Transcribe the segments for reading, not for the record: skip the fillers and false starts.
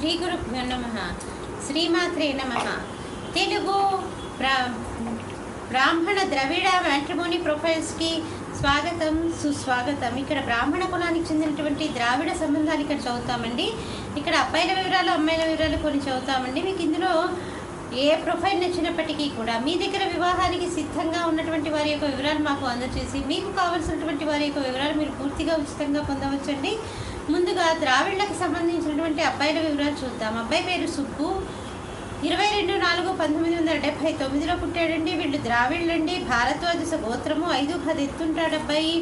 శ్రీ గురుభ్యో నమః. శ్రీమాత్రే నమః. తెలుగు బ్రాహ్మణ ద్రవిడ మ్యాట్రిమోనీ ప్రొఫైల్స్కి స్వాగతం, సుస్వాగతం. ఇక్కడ బ్రాహ్మణ కులానికి చెందినటువంటి ద్రావిడ సంబంధాలు ఇక్కడ చదువుతామండి. ఇక్కడ అబ్బాయిల వివరాలు, అమ్మాయిల వివరాలు కొన్ని చదువుతామండి. మీకు ఇందులో ఏ ప్రొఫైల్ నచ్చినప్పటికీ కూడా మీ దగ్గర వివాహానికి సిద్ధంగా ఉన్నటువంటి వారి యొక్క వివరాలు మాకు అందజేసి మీకు కావాల్సినటువంటి వారి యొక్క వివరాలు మీరు పూర్తిగా ఉచితంగా పొందవచ్చండి. ముందుగా ద్రావిళ్లకు సంబంధించినటువంటి అబ్బాయిల వివరాలు చూద్దాం. అబ్బాయి పేరు సుబ్బు, 22/4/1979లో పుట్టాడండి. వీళ్ళు ద్రావిళ్ళండి. భారద్వాజ గోత్రము, 5'10" ఎత్తుంటాడు అబ్బాయి.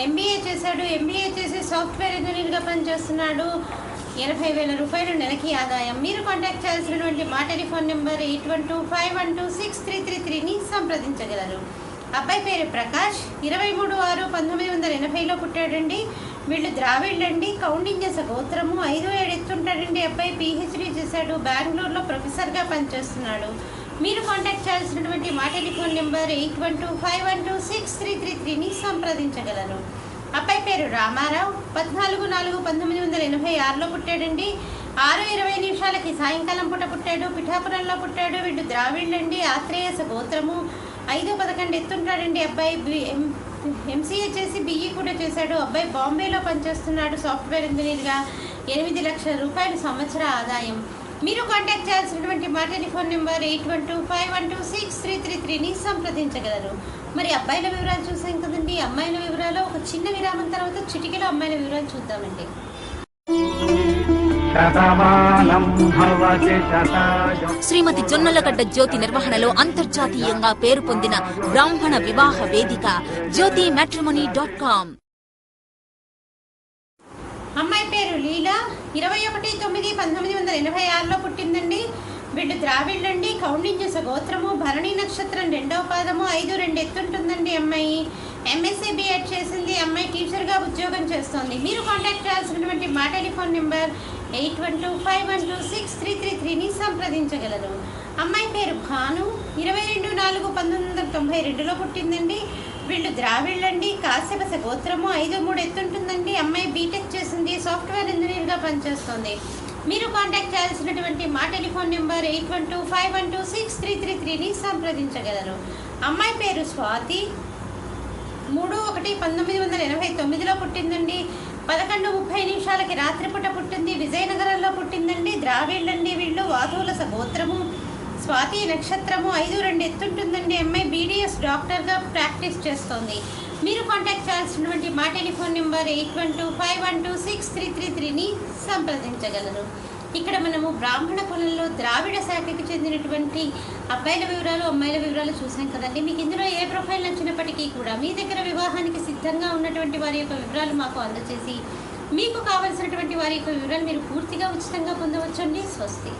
ఎంబీఏ చేశాడు. ఎంబీఏ చేసి సాఫ్ట్వేర్ ఇంజనీర్గా పనిచేస్తున్నాడు. 80,000 రూపాయలు నెలకి ఆదాయం. మీరు కాంటాక్ట్ చేయాల్సినటువంటి మా టెలిఫోన్ నెంబర్ 8125126333ని సంప్రదించగలరు. అబ్బాయి పేరు ప్రకాష్, 23/6/1980లో పుట్టాడండి. వీళ్ళు ద్రావిళ్ళండి. కౌండిన్య గోత్రము, 5'7" ఎత్తుంటాడండి అబ్బాయి. పిహెచ్డీ చేశాడు. బెంగళూరులో ప్రొఫెసర్గా పనిచేస్తున్నాడు. మీరు కాంటాక్ట్ చేయాల్సినటువంటి మా టెలిఫోన్ నెంబర్ 8125126333ని సంప్రదించగలరు. అబ్బాయి పేరు రామారావు, 14/4/1986లో పుట్టాడండి. 6:20 సాయంకాలం పూట పుట్టాడు. పిఠాపురంలో పుట్టాడు. వీళ్ళు ద్రావిళ్ళండి. ఆత్రేయస గోత్రము, 5'11" ఎత్తుంటాడండి అబ్బాయి. ఎంసీఏ చేసి బిఈ కూడా చేశాడు. అబ్బాయి బాంబేలో పనిచేస్తున్నాడు సాఫ్ట్వేర్ ఇంజనీర్గా. 8 లక్షల రూపాయలు సంవత్సర ఆదాయం. మీరు కాంటాక్ట్ చేయాల్సినటువంటి మా టెలిఫోన్ నెంబర్ 8125126333ని సంప్రదించగలరు. మరి అబ్బాయిల వివరాలు చూసాం కదండి. అమ్మాయిల వివరాలు ఒక చిన్న విరామం తర్వాత చిటికెలో అమ్మాయిల వివరాలు చూద్దామండి. శ్రీమతి జొన్నలగడ్డ జ్యోతి నిర్వహణలో అంతర్జాతీయంగా పేరు పొందిన బ్రాహ్మణ వివాహ వేదిక jyotimatrimony.com. అమ్మాయి పేరు లీలా, 21/9/1986లో పుట్టిందండి. వీళ్ళు ద్రావిళ్ళండి. కౌండిన్య గోత్రము, భరణి నక్షత్రం 2వ పాదము, 5'2" ఎత్తుంటుందండి అమ్మాయి. ఎంఎస్సీ బిఎడ్ చేసింది. అమ్మాయి టీచర్గా ఉద్యోగం చేస్తోంది. మీరు కాంటాక్ట్ చేయాల్సినటువంటి మా టెలిఫోన్ నెంబర్ 8125126333ని సంప్రదించగలరు. అమ్మాయి పేరు భాను, 22/4/1992లో పుట్టిందండి. వీళ్ళు ద్రావిళ్ళండి. కాశ్యప గోత్రము, 5'3" ఎత్తుంటుందండి అమ్మాయి. బీటెక్ చేసింది. సాఫ్ట్వేర్ ఇంజనీర్గా పనిచేస్తుంది. మీరు కాంటాక్ట్ చేయాల్సినటువంటి మా టెలిఫోన్ నెంబర్ 8125126333ని సంప్రదించగలరు. అమ్మాయి పేరు స్వాతి, 3/1/1989లో పుట్టిందండి. 11:30 రాత్రిపూట పుట్టింది. విజయనగరంలో పుట్టిందండి. ద్రావిళ్ళండి. వీళ్ళు వాధూలస గోత్రము, స్వాతి నక్షత్రము, 5'2" ఎత్తుంటుందండి అమ్మాయి. బీడీఎస్ డాక్టర్గా ప్రాక్టీస్ చేస్తోంది. మీరు కాంటాక్ట్ చేయాల్సినటువంటి మా టెలిఫోన్ నెంబర్ 8125126333ని సంప్రదించగలరు. ఇక్కడ మనము బ్రాహ్మణ కులంలో ద్రావిడ శాఖకి చెందినటువంటి అబ్బాయిల వివరాలు, అమ్మాయిల వివరాలు చూసాం కదండి. మీకు ఇందులో ఏ ప్రొఫైల్ నచ్చినప్పటికీ కూడా మీ దగ్గర వివాహానికి సిద్ధంగా ఉన్నటువంటి వారి యొక్క వివరాలు మాకు అందజేసి మీకు కావలసినటువంటి వారి యొక్క వివరాలు మీరు పూర్తిగా ఉచితంగా పొందవచ్చండి. స్వస్తి.